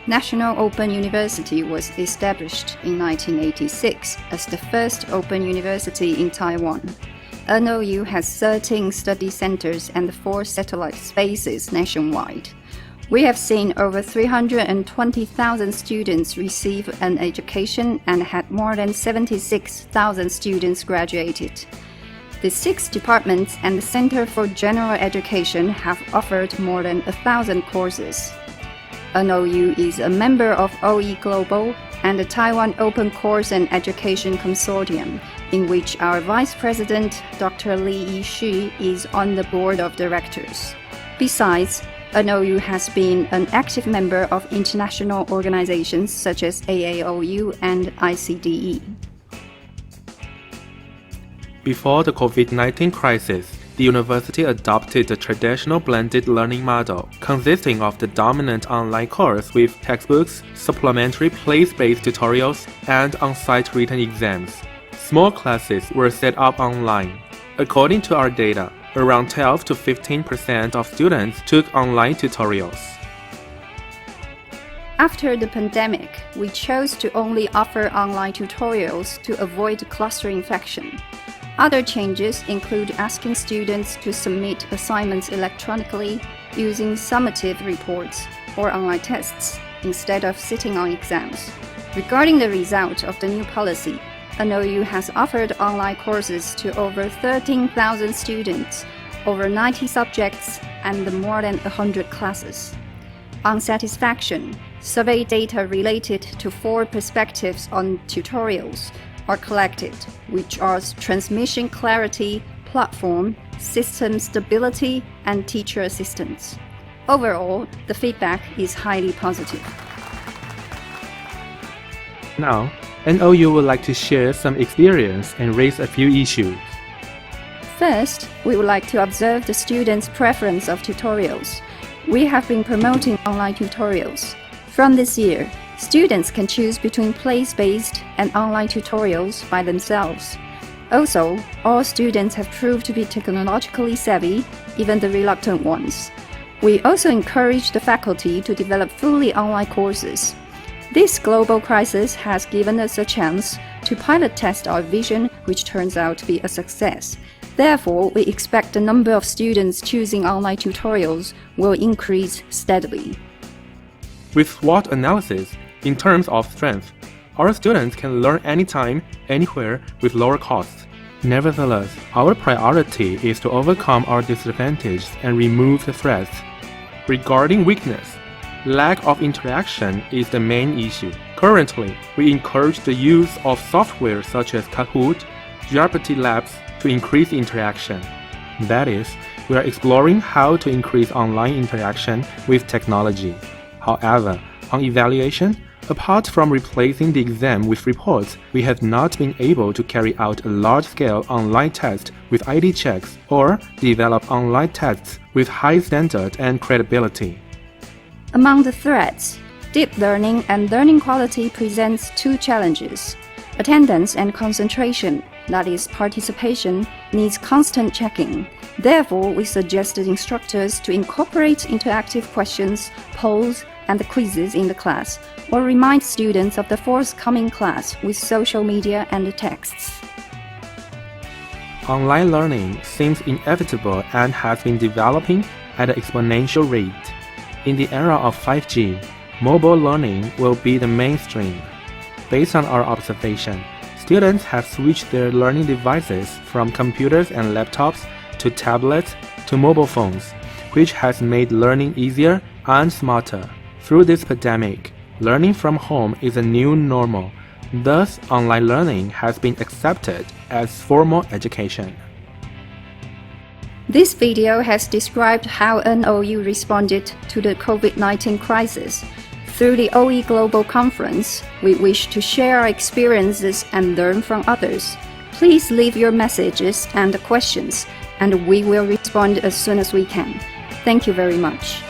National Open University was established in 1986 as the first open university in Taiwan. NOU has 13 study centers and 4 satellite spaces nationwide. We have seen over 320,000 students receive an education and had more than 76,000 students graduated. The 6 departments and the Center for General Education have offered more than 1,000 courses. NOU is a member of OE Global and the Taiwan Open Course and Education Consortium, in which our Vice President, Dr. Li Yishi, is on the board of directors. Besides, NOU has been an active member of international organizations such as AAOU and ICDE. Before the Covid-19 crisis, the university adopted the traditional blended learning model, consisting of the dominant online course with textbooks, supplementary place-based tutorials, and on-site written exams. Small classes were set up online. According to our data, around 12 to 15% of students took online tutorials. After the pandemic, we chose to only offer online tutorials to avoid cluster infection. Other changes include asking students to submit assignments electronically using summative reports or online tests instead of sitting on exams. Regarding the result of the new policy, NOU has offered online courses to over 13,000 students, over 90 subjects, and more than 100 classes. On satisfaction, survey data related to 4 perspectives on tutorials are collected, which are transmission clarity, platform, system stability, and teacher assistance. Overall, the feedback is highly positive. Now, NOU would like to share some experience and raise a few issues. First, we would like to observe the students' preference of tutorials. We have been promoting online tutorials. From this year, students can choose between place-based and online tutorials by themselves. Also, all students have proved to be technologically savvy, even the reluctant ones. We also encourage the faculty to develop fully online courses. This global crisis has given us a chance to pilot test our vision, which turns out to be a success. Therefore, we expect the number of students choosing online tutorials will increase steadily. With SWOT analysis, in terms of strength, our students can learn anytime, anywhere with lower costs. Nevertheless, our priority is to overcome our disadvantages and remove the threats. Regarding weakness, lack of interaction is the main issue. Currently, we encourage the use of software such as Kahoot, GPT Labs to increase interaction. That is, we are exploring how to increase online interaction with technology. However, on evaluation, apart from replacing the exam with reports, we have not been able to carry out a large-scale online test with ID checks or develop online tests with high standard and credibility. Among the threats, deep learning and learning quality presents 2 challenges. Attendance and concentration, that is, participation, needs constant checking. Therefore, we suggested instructors to incorporate interactive questions, polls, and quizzes in the class, or remind students of the forthcoming class with social media and texts. Online learning seems inevitable and has been developing at an exponential rate. In the era of 5G, mobile learning will be the mainstream. Based on our observation, students have switched their learning devices from computers and laptops to tablets to mobile phones, which has made learning easier and smarter. Through this pandemic, learning from home is a new normal. Thus, online learning has been accepted as formal education. This video has described how NOU responded to the COVID-19 crisis. Through the OE Global Conference, we wish to share our experiences and learn from others. Please leave your messages and questions, and we will respond as soon as we can. Thank you very much.